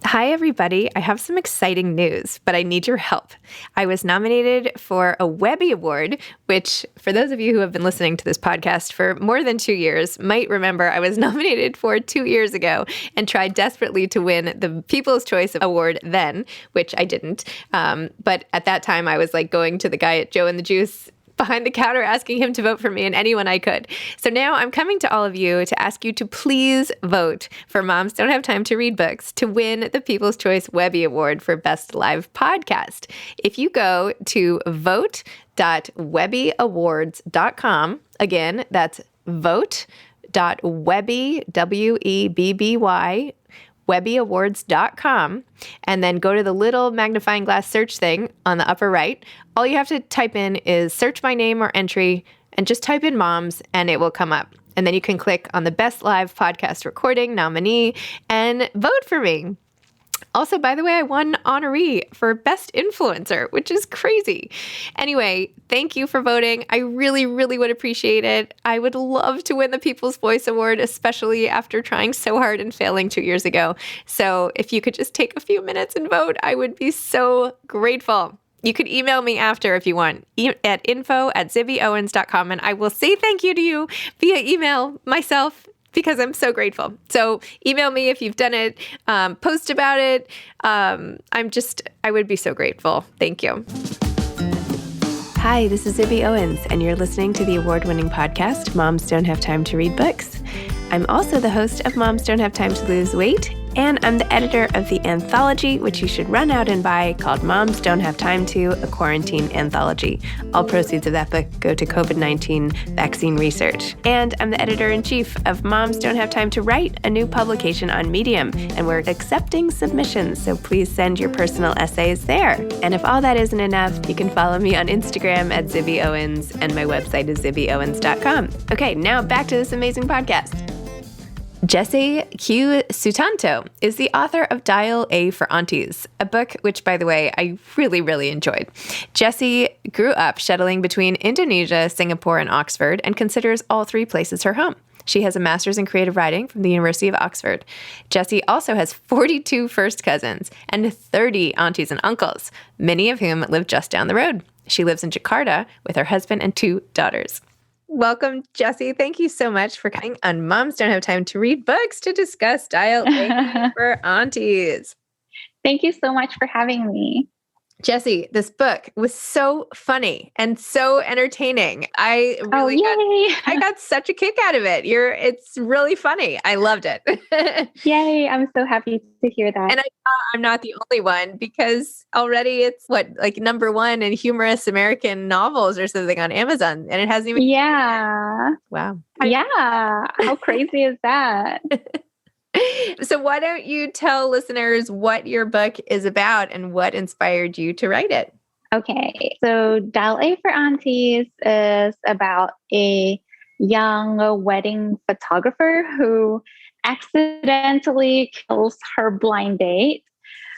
Hi, everybody. I have some exciting news, but I need your help. I was nominated for a Webby Award, which, for those of you who have been listening to this podcast for more than 2 years, might remember I was nominated for 2 years ago and tried desperately to win the People's Choice Award then, which I didn't. But at that time, I was like going to the guy at Joe and the Juice behind the counter asking him to vote for me and anyone I could. So now I'm coming to all of you to ask you to please vote for Moms Don't Have Time to Read Books to win the People's Choice Webby Award for Best Live Podcast. If you go to vote.webbyawards.com, again, that's vote.webby, W-E-B-B-Y, webbyawards.com, and then go to the little magnifying glass search thing on the upper right. All you have to type in is search my name or entry and just type in moms and it will come up. And then you can click on the best live podcast recording nominee and vote for me. Also, by the way, I won honoree for Best Influencer, which is crazy. Anyway, thank you for voting. I really, really would appreciate it. I would love to win the People's Voice Award, especially after trying so hard and failing 2 years ago. So if you could just take a few minutes and vote, I would be so grateful. You could email me after if you want at info@zibbyowens.com, and I will say thank you to you via email myself, because I'm so grateful. So email me if you've done it, post about it. I would be so grateful. Thank you. Hi, this is Zibby Owens, and you're listening to the award-winning podcast, Moms Don't Have Time to Read Books. I'm also the host of Moms Don't Have Time to Lose Weight, and I'm the editor of the anthology, which you should run out and buy, called Moms Don't Have Time to, a Quarantine Anthology. All proceeds of that book go to COVID-19 vaccine research. And I'm the editor-in-chief of Moms Don't Have Time to Write, a new publication on Medium, and we're accepting submissions, so please send your personal essays there. And if all that isn't enough, you can follow me on Instagram at Zibby Owens, and my website is zibbyowens.com. Okay, now back to this amazing podcast. Jessie Q. Sutanto is the author of Dial A for Aunties, a book which, by the way, I really, really enjoyed. Jessie grew up shuttling between Indonesia, Singapore, and Oxford, and considers all three places her home. She has a master's in creative writing from the University of Oxford. Jessie also has 42 first cousins and 30 aunties and uncles, many of whom live just down the road. She lives in Jakarta with her husband and 2 daughters. Welcome, Jessie. Thank you so much for coming on Moms Don't Have Time to Read Books to discuss Dial A for Aunties. Thank you so much for having me. Jessie, this book was so funny and so entertaining. I got such a kick out of it. It's really funny. I loved it. Yay. I'm so happy to hear that. And I'm not the only one, because already it's number 1 in humorous American novels or something on Amazon. And it hasn't even. Yeah. Wow. Yeah. How crazy is that? So why don't you tell listeners what your book is about and what inspired you to write it? Okay. So Dial A for Aunties is about a young wedding photographer who accidentally kills her blind date,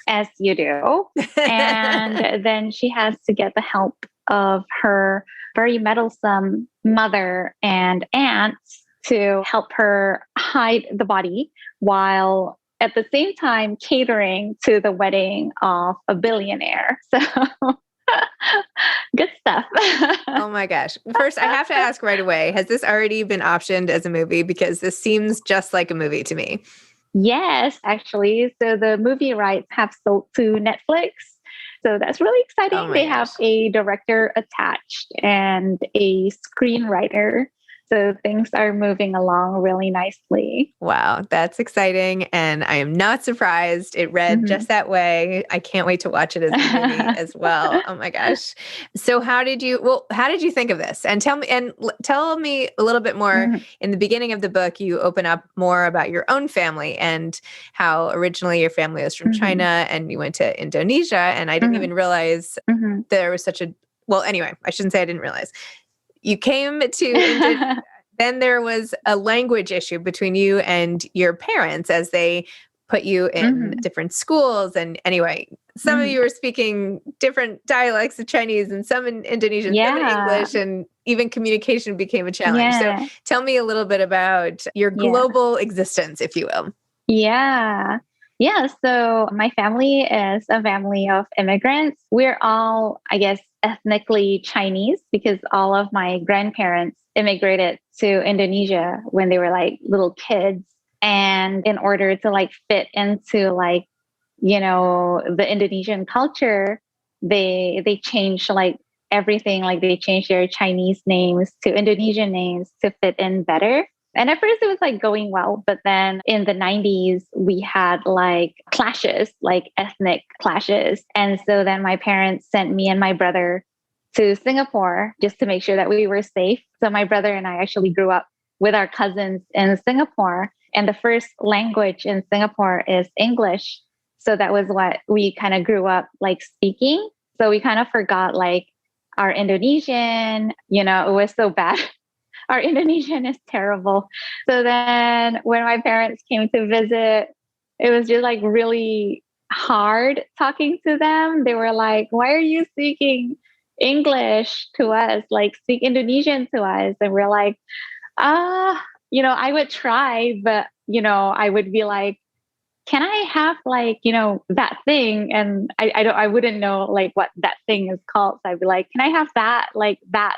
as you do. And then she has to get the help of her very meddlesome mother and aunts to help her hide the body, while at the same time catering to the wedding of a billionaire. So good stuff. Oh my gosh. First, I have to ask right away, has this already been optioned as a movie? Because this seems just like a movie to me. Yes, actually. So the movie rights have sold to Netflix. So that's really exciting. They have a director attached and a screenwriter. So things are moving along really nicely. Wow, that's exciting. And I am not surprised. It read just that way. I can't wait to watch it as a movie as well. Oh my gosh. So how did you think of this? And tell me a little bit more. In the beginning of the book, you open up more about your own family and how originally your family was from China and you went to Indonesia. And I didn't even realize there was anyway, I shouldn't say I didn't realize. You came to Indonesia, then there was a language issue between you and your parents as they put you in different schools. And anyway, some of you were speaking different dialects of Chinese and some in Indonesian, some in English, and even communication became a challenge. So tell me a little bit about your global existence, if you will. Yeah. Yeah, so my family is a family of immigrants. We're all, I guess, ethnically Chinese because all of my grandparents immigrated to Indonesia when they were like little kids. And in order to like fit into like, the Indonesian culture, they changed like everything. Like they changed their Chinese names to Indonesian names to fit in better. And at first it was like going well, but then in the 90s, we had like clashes, like ethnic clashes. And so then my parents sent me and my brother to Singapore just to make sure that we were safe. So my brother and I actually grew up with our cousins in Singapore. And the first language in Singapore is English. So that was what we kind of grew up like speaking. So we kind of forgot like our Indonesian, it was so bad. Our Indonesian is terrible. So then when my parents came to visit, it was just like really hard talking to them. They were like, why are you speaking English to us? Like speak Indonesian to us. And we're like, I would try, but, I would be like, can I have like, that thing? And I wouldn't know like what that thing is called. So I'd be like, can I have that? Like that.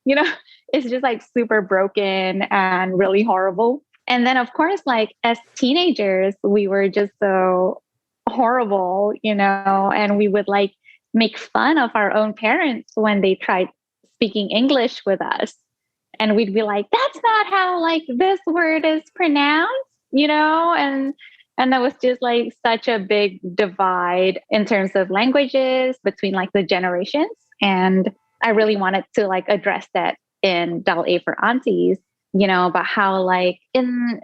you know, it's just like super broken and really horrible. And then, of course, like as teenagers, we were just so horrible, and we would like make fun of our own parents when they tried speaking English with us. And we'd be like, that's not how like this word is pronounced, and that was just like such a big divide in terms of languages between like the generations. And I really wanted to like address that in Double A for Aunties, about how like in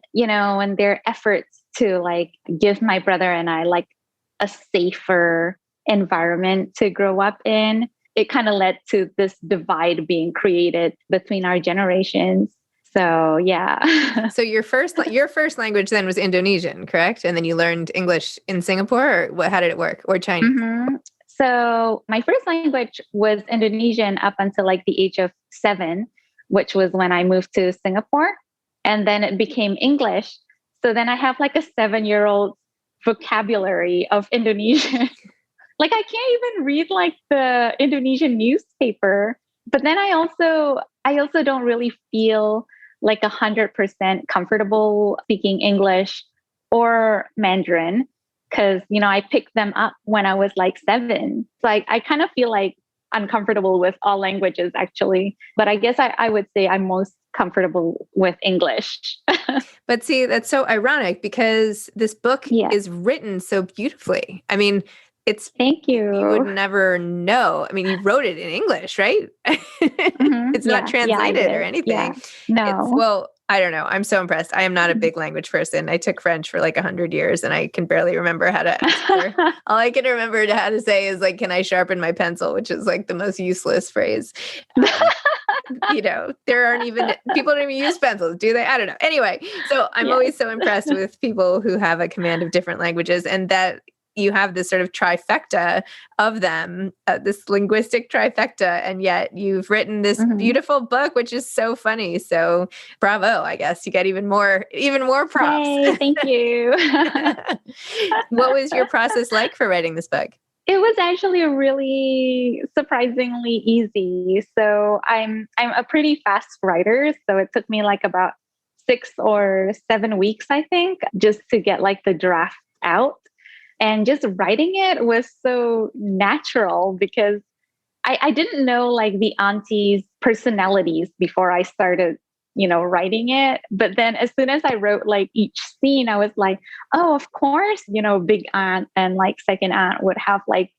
their efforts to like give my brother and I like a safer environment to grow up in, it kind of led to this divide being created between our generations. So yeah. So your first language then was Indonesian, correct? And then you learned English in Singapore, or what? How did it work? Or Chinese? Mm-hmm. So my first language was Indonesian up until like the age of 7, which was when I moved to Singapore. And then it became English. So then I have like a 7-year-old vocabulary of Indonesian. Like I can't even read like the Indonesian newspaper. But then I also don't really feel like 100% comfortable speaking English or Mandarin because, I picked them up when I was like 7. So I kind of feel like uncomfortable with all languages actually. But I guess I would say I'm most comfortable with English. But see, that's so ironic because this book Yeah. is written so beautifully. I mean, Thank you. You would never know. I mean, you wrote it in English, right? Mm-hmm. It's not translated or anything. Yeah. No. Well, I don't know. I'm so impressed. I am not a big language person. I took French for like 100 years and I can barely remember how to answer. All I can remember how to say is like, can I sharpen my pencil? Which is like the most useless phrase. There aren't even, people don't even use pencils, do they? I don't know. Anyway, so I'm always so impressed with people who have a command of different languages, and that you have this sort of trifecta of them, this linguistic trifecta, and yet you've written this beautiful book, which is so funny. So bravo, I guess you get even more props. Hey, thank you. What was your process like for writing this book? It was actually really surprisingly easy. So I'm a pretty fast writer. So it took me like about 6 or 7 weeks, I think, just to get like the draft out. And just writing it was so natural because I didn't know like the aunties' personalities before I started, writing it. But then as soon as I wrote like each scene, I was like, oh, of course, big aunt and like second aunt would have like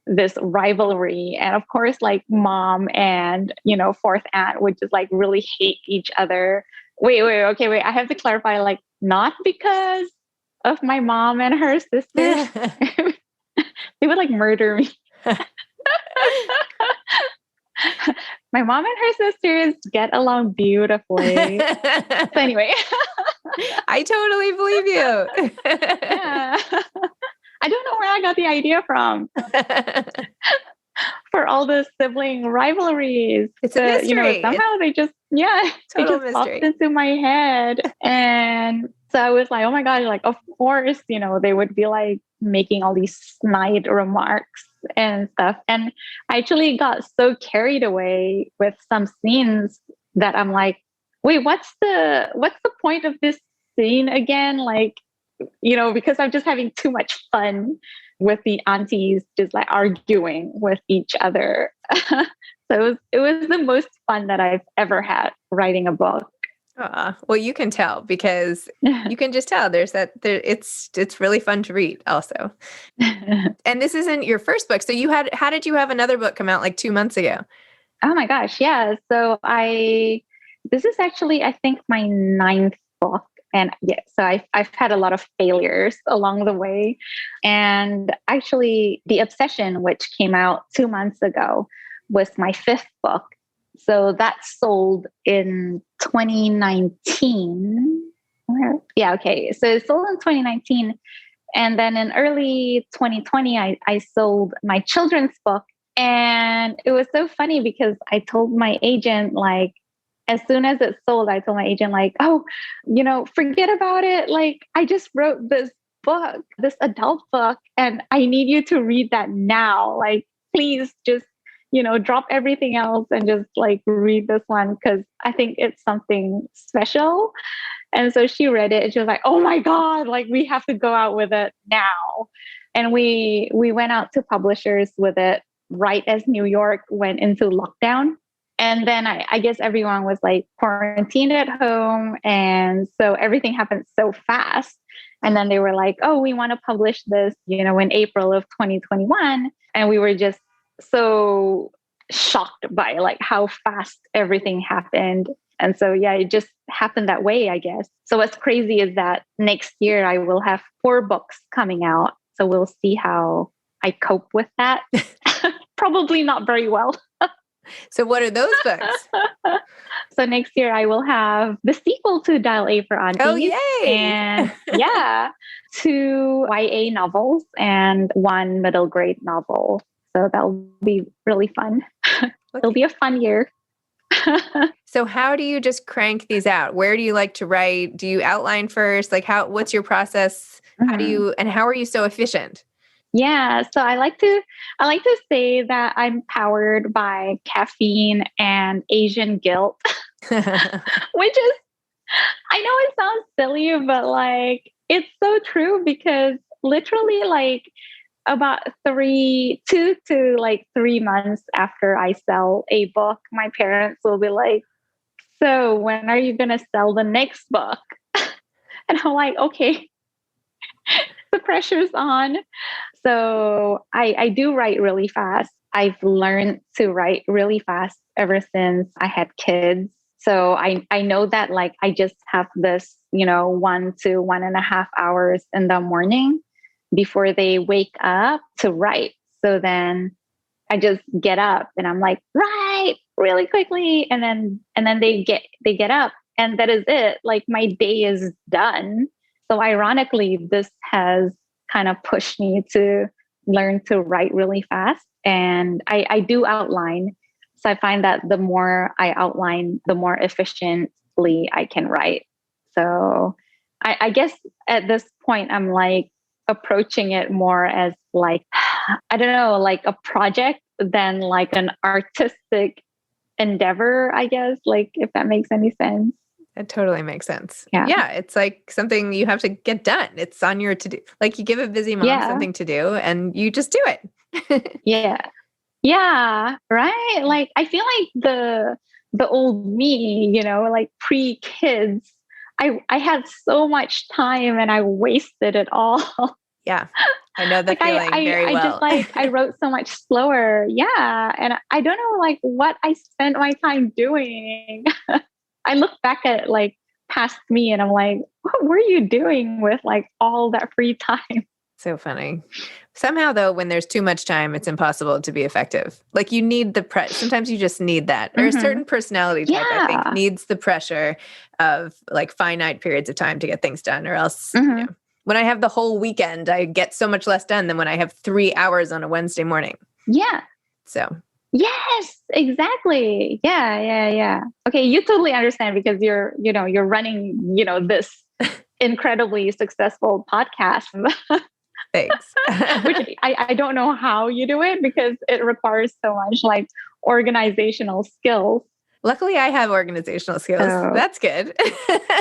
this rivalry. And of course, like mom and, fourth aunt would just like really hate each other. Wait. I have to clarify, like, not because of my mom and her sister. They would like murder me. My mom and her sisters get along beautifully. So anyway. I totally believe you. Yeah. I don't know where I got the idea from. For all the sibling rivalries. It's a mystery. Somehow they just, Total they just popped into my head. And So I was like, oh my God, like, of course, they would be like making all these snide remarks and stuff. And I actually got so carried away with some scenes that I'm like, wait, what's the point of this scene again? Like, because I'm just having too much fun with the aunties just like arguing with each other. So it was the most fun that I've ever had writing a book. Well, you can tell because you can just tell it's really fun to read also. And this isn't your first book. So how did you have another book come out like 2 months ago? Oh my gosh. Yeah. So this is actually, I think, my ninth book. And yeah, so I've had a lot of failures along the way. And actually, The Obsession, which came out 2 months ago, was my fifth book. So that sold in 2019. Yeah, okay. So it sold in 2019. And then in early 2020, I sold my children's book. And it was so funny because I told my agent, like, as soon as it sold, I told my agent, like, oh, forget about it. Like, I just wrote this book, this adult book, and I need you to read that now. Like, please just, drop everything else and just like read this one because I think it's something special. And so she read it and she was like, oh my God, like we have to go out with it now. And we went out to publishers with it right as New York went into lockdown. And then I guess everyone was like quarantined at home. And so everything happened so fast. And then they were like, oh, we want to publish this, in April of 2021. And we were just so shocked by like how fast everything happened. And so, yeah, it just happened that way, I guess. So what's crazy is that next year I will have 4 books coming out. So we'll see how I cope with that. Probably not very well. So what are those books? So next year I will have the sequel to Dial A for Aunties. Oh, yay! And 2 YA novels and 1 middle grade novel. So that'll be really fun. It'll be a fun year. So how do you just crank these out? Where do you like to write? Do you outline first? Like what's your process? How are you so efficient? Yeah, so I like to say that I'm powered by caffeine and Asian guilt, which is, I know it sounds silly, but like it's so true because literally like about 2 to like 3 months after I sell a book, my parents will be like, so when are you going to sell the next book? And I'm like, okay, the pressure's on. So I do write really fast. I've learned to write really fast ever since I had kids. So I know that like I just have this, 1 to 1.5 hours in the morning before they wake up to write. So then I just get up and I'm like, write really quickly. And then they get up and that is it. Like my day is done. So ironically, this has kind of pushed me to learn to write really fast. And I do outline. So I find that the more I outline, the more efficiently I can write. So I guess at this point, I'm like approaching it more as like, I don't know, like a project than like an artistic endeavor, I guess, like if that makes any sense. It totally makes sense. Yeah. Yeah. It's like something you have to get done. It's on your to-do. Like you give a busy mom something to do and you just do it. Yeah. Yeah. Right. Like I feel like the old me, like pre-kids, I had so much time and I wasted it all. Yeah. I know the feeling very well. I wrote so much slower. Yeah. And I don't know like what I spent my time doing. I look back at like past me and I'm like, what were you doing with like all that free time? So funny. Somehow though, when there's too much time, it's impossible to be effective. Like you need sometimes you just need that. Or a certain personality type, I think, needs the pressure of like finite periods of time to get things done or else, when I have the whole weekend, I get so much less done than when I have 3 hours on a Wednesday morning. Yeah. So. Yes, exactly. Yeah. Okay. You totally understand because you're running, this incredibly successful podcast, Thanks. which I don't know how you do it because it requires so much like organizational skills. Luckily, I have organizational skills. So, That's good.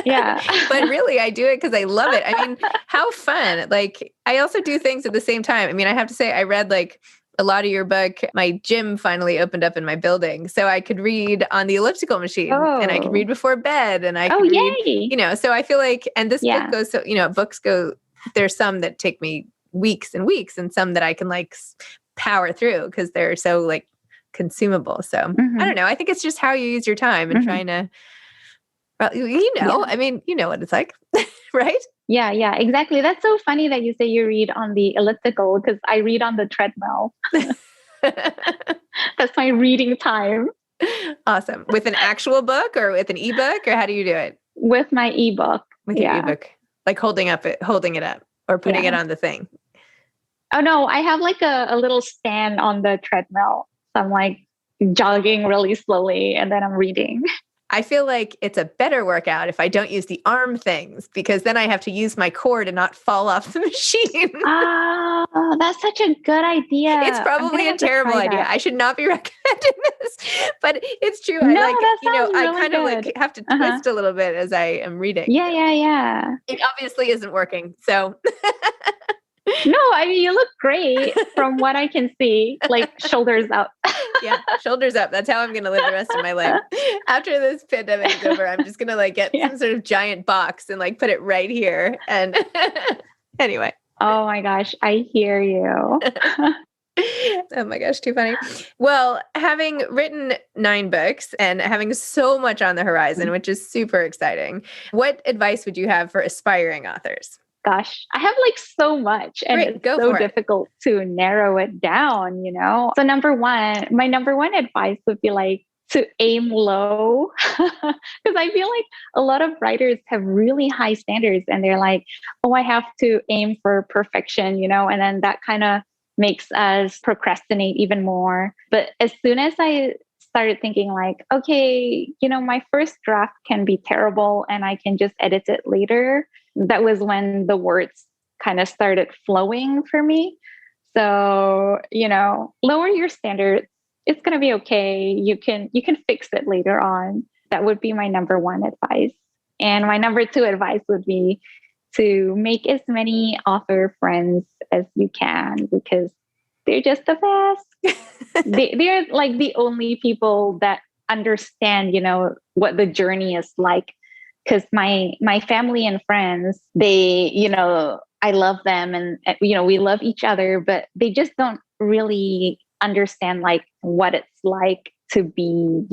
yeah. But really, I do it because I love it. I mean, how fun. Like, I also do things at the same time. I mean, I have to say, I read like a lot of your book. My gym finally opened up in my building. So I could read on the elliptical machine and I could read before bed and I could read, Yay. so I feel like, and this Yeah. book goes, so, books go, there's some that take me weeks and weeks and some that I can like power through because they're so like consumable. So I don't know. I think it's just how you use your time and trying to, well, I mean, you know what it's like, right? Yeah, exactly. That's so funny that you say you read on the elliptical because I read on the treadmill. That's my reading time. Awesome. With an actual book or with an ebook, or how do you do it? With my ebook. With your ebook, like holding it up or putting it on the thing. Oh no, I have like a little stand on the treadmill. So I'm like jogging really slowly and then I'm reading. I feel like it's a better workout if I don't use the arm things because then I have to use my core to not fall off the machine. Oh, that's such a good idea. It's probably a terrible idea. I should not be recommending this, but it's true. No, I kind of like have to twist a little bit as I am reading. Yeah. It obviously isn't working. So no, I mean, you look great from what I can see, like shoulders up. Yeah, shoulders up. That's how I'm going to live the rest of my life. After this pandemic is over, I'm just going to like get some sort of giant box and like put it right here. And anyway. Oh my gosh, I hear you. Oh my gosh, too funny. Well, having written 9 books and having so much on the horizon, which is super exciting, what advice would you have for aspiring authors? Gosh, I have like so much and it's so difficult to narrow it down, So my number one advice would be like to aim low because I feel like a lot of writers have really high standards and they're like, oh, I have to aim for perfection, and then that kind of makes us procrastinate even more. But as soon as I started thinking like, okay, my first draft can be terrible and I can just edit it later. That was when the words kind of started flowing for me. So, lower your standards. It's going to be okay. You can fix it later on. That would be my number one advice. And my number two advice would be to make as many author friends as you can because they're just the best. They're like the only people that understand, what the journey is like. Because my family and friends, they, I love them and, we love each other, but they just don't really understand like what it's like to be,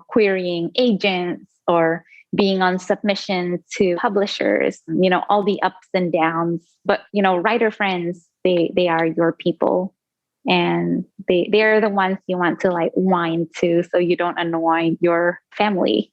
querying agents or being on submission to publishers, all the ups and downs. But, writer friends, they are your people. And they are the ones you want to like whine to so you don't annoy your family.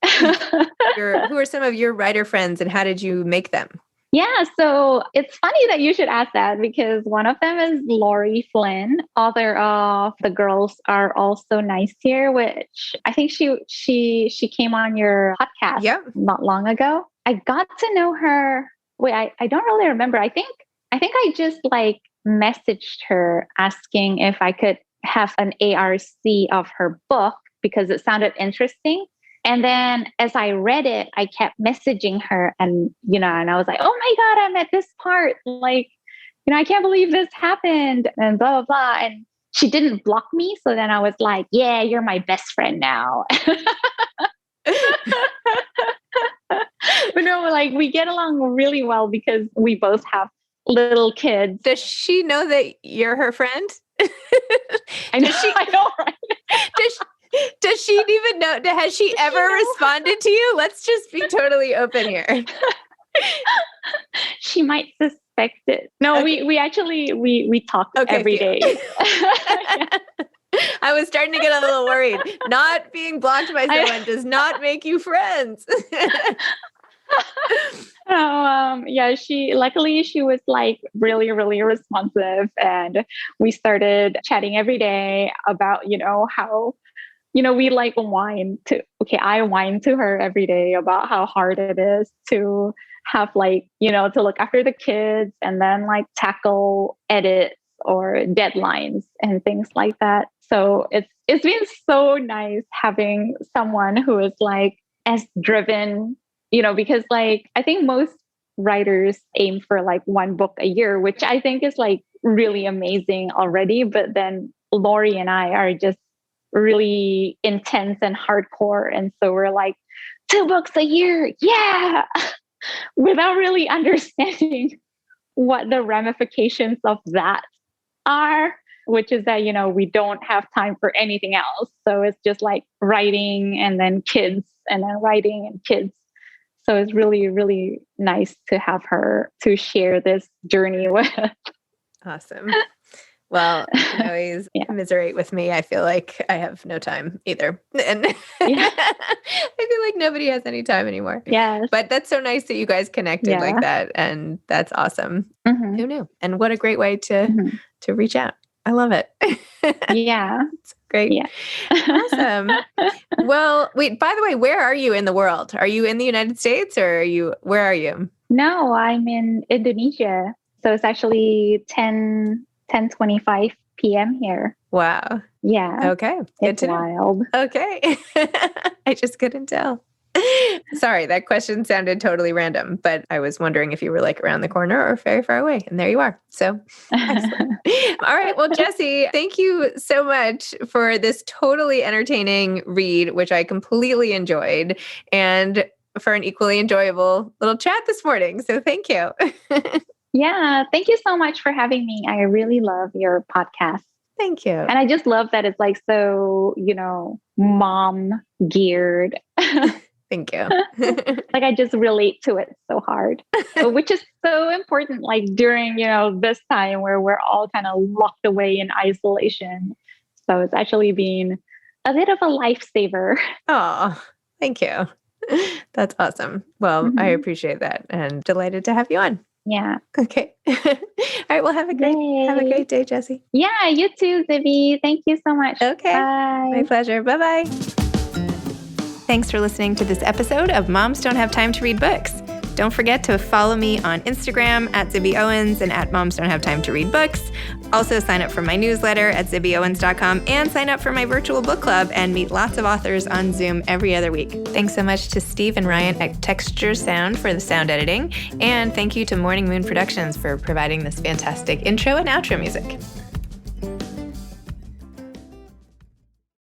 Who are some of your writer friends and how did you make them? Yeah, so it's funny that you should ask that because one of them is Lori Flynn, author of The Girls Are All So Nice Here, which I think she came on your podcast not long ago. I got to know her. Wait, I don't really remember. I think I just like messaged her asking if I could have an ARC of her book because it sounded interesting. And then as I read it, I kept messaging her and I was like, oh my God, I'm at this part. Like, I can't believe this happened and blah, blah, blah. And she didn't block me. So then I was like, yeah, you're my best friend now. But no, like we get along really well because we both have little kids. Does she know that you're her friend? I know, right? Does she even know? Has she ever responded to you? Let's just be totally open here. She might suspect it. No, okay. we actually talk every day. I was starting to get a little worried. Not being blocked by someone does not make you friends. Luckily she was like really, really responsive and we started chatting every day about, how, we like I whine to her every day about how hard it is to have like, to look after the kids and then like tackle edits or deadlines and things like that. So it's been so nice having someone who is like as driven, because like I think most writers aim for like one book a year, which I think is like really amazing already. But then Lori and I are just really intense and hardcore. And so we're like, 2 books a year. Yeah. Without really understanding what the ramifications of that are, which is that, we don't have time for anything else. So it's just like writing and then kids and then writing and kids. So it's really, really nice to have her to share this journey with. Awesome. Well, you can always commiserate with me. I feel like I have no time either. And I feel like nobody has any time anymore. Yes. But that's so nice that you guys connected like that. And that's awesome. Mm-hmm. Who knew? And what a great way to reach out. I love it. Yeah. It's great. Yeah. Awesome. Well, wait, by the way, where are you in the world? Are you in the United States or where are you? No, I'm in Indonesia. So it's actually 10:25 p.m. here. Wow. Yeah. Okay. It's wild. Okay. I just couldn't tell. Sorry, that question sounded totally random, but I was wondering if you were like around the corner or very far away. And there you are. So excellent. All right. Well, Jessie, thank you so much for this totally entertaining read, which I completely enjoyed, and for an equally enjoyable little chat this morning. So thank you. Yeah. Thank you so much for having me. I really love your podcast. Thank you. And I just love that it's like so, mom geared. Thank you. Like I just relate to it so hard, which is so important, like during, this time where we're all kind of locked away in isolation. So it's actually been a bit of a lifesaver. Oh, thank you. That's awesome. Well, I appreciate that and delighted to have you on. Yeah. Okay. All right. Well, have a great day, Jessie. Yeah, you too, Zibby. Thank you so much. Okay. Bye. My pleasure. Bye-bye. Thanks for listening to this episode of Moms Don't Have Time to Read Books. Don't forget to follow me on Instagram at Zibby Owens and at Moms Don't Have Time to Read Books. Also sign up for my newsletter at zibbyowens.com and sign up for my virtual book club and meet lots of authors on Zoom every other week. Thanks so much to Steve and Ryan at Texture Sound for the sound editing. And thank you to Morning Moon Productions for providing this fantastic intro and outro music.